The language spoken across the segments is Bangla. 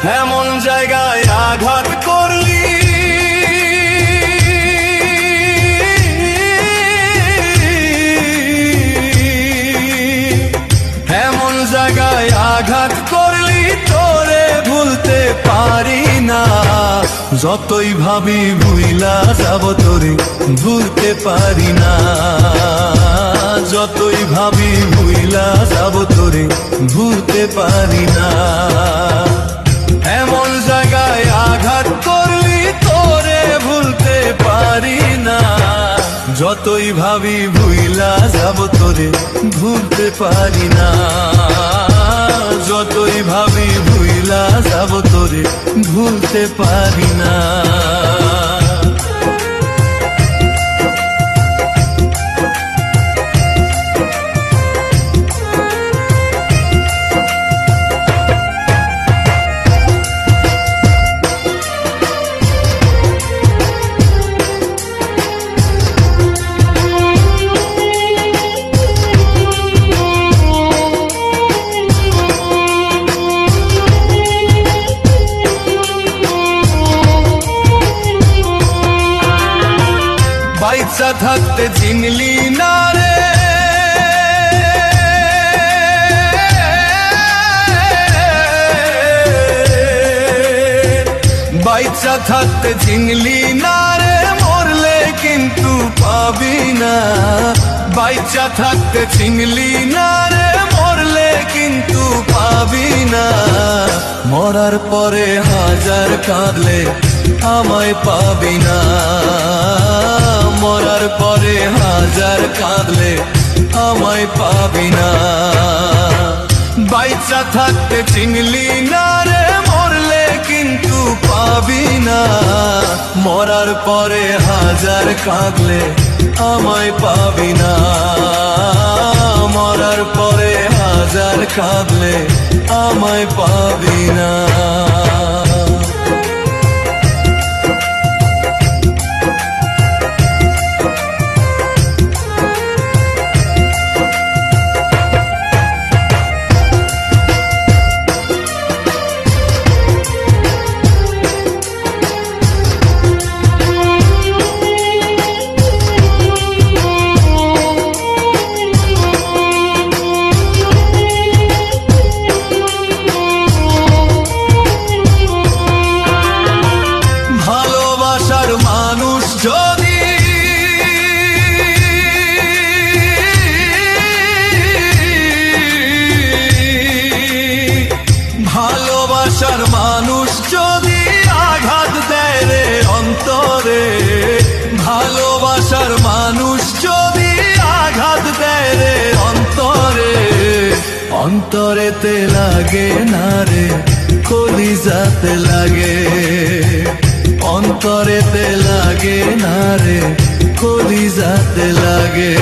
এমন জায়গায় আঘাত করলি এমন জায়গায় আঘাত করলি তোরে ভুলতে পারি না। যতই ভাবি ভুইলা যাব তোরে ভুলতে পারি না। যতই ভাবি ভুইলা যাব তোরে ভুলতে পারি না। এমন জায়গায় আঘাত করলি তোরে ভুলতে পারি না। যতই ভাবি ভুইলা যাব তোরে ভুলতে পারি না। যতই ভাবি ভুইলা যাব তোরে ভুলতে পারি না। বাইচা থাকতে চিনলি না রে বাইচা থাকতে চিনলি না রে মরলে কিন্তু পাবি না। বাইচা থাকতে চিনলি না রে মরলে কিন্তু পাবি না। মরার পরে হাজার কাঁদলে আমায় পাবি না। মরার পরে হাজার কাঁদলে আমায় পাবি না। বাইচা থাকতে চিনলি না রে মরলে কিন্তু পাবি না। মরার পরে হাজার কাঁদলে আমায় পাবি না। মরার পরে হাজার কাঁদলে আমায় পাবি না। মানুষ যদি ভালোবাসার মানুষ যদি আঘাত দেয় রে অন্তরে। ভালোবাসার মানুষ যদি আঘাত দেয় রে অন্তরে। অন্তরেতে লাগে না রে কলিজাতে লাগে। অন্তরেতে লাগে না রে কলিজাতে লাগে।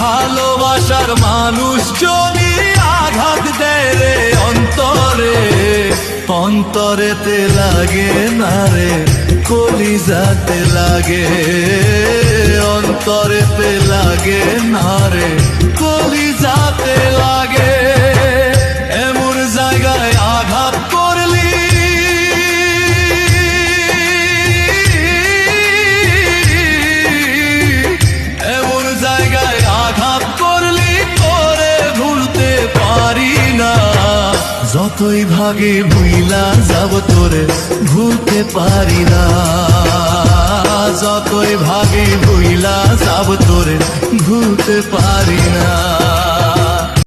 ভালোবাসার মানুষ যদি আঘাত দেয় রে অন্তরে। অন্তরেতে লাগে না রে কলিজাতে লাগে। অন্তরেতে লাগে না রে কলিজাতে লাগে। এমন জায়গায় আঘাত করলি এমন জায়গায় আঘাত করলি তোরে ভুলতে পারি না। যতই ভাগে ভুইলা যাব তোরে ভুলতে পারি না। যতই ভাগে ভুইলা যাব তোরে ভুলতে পারি না।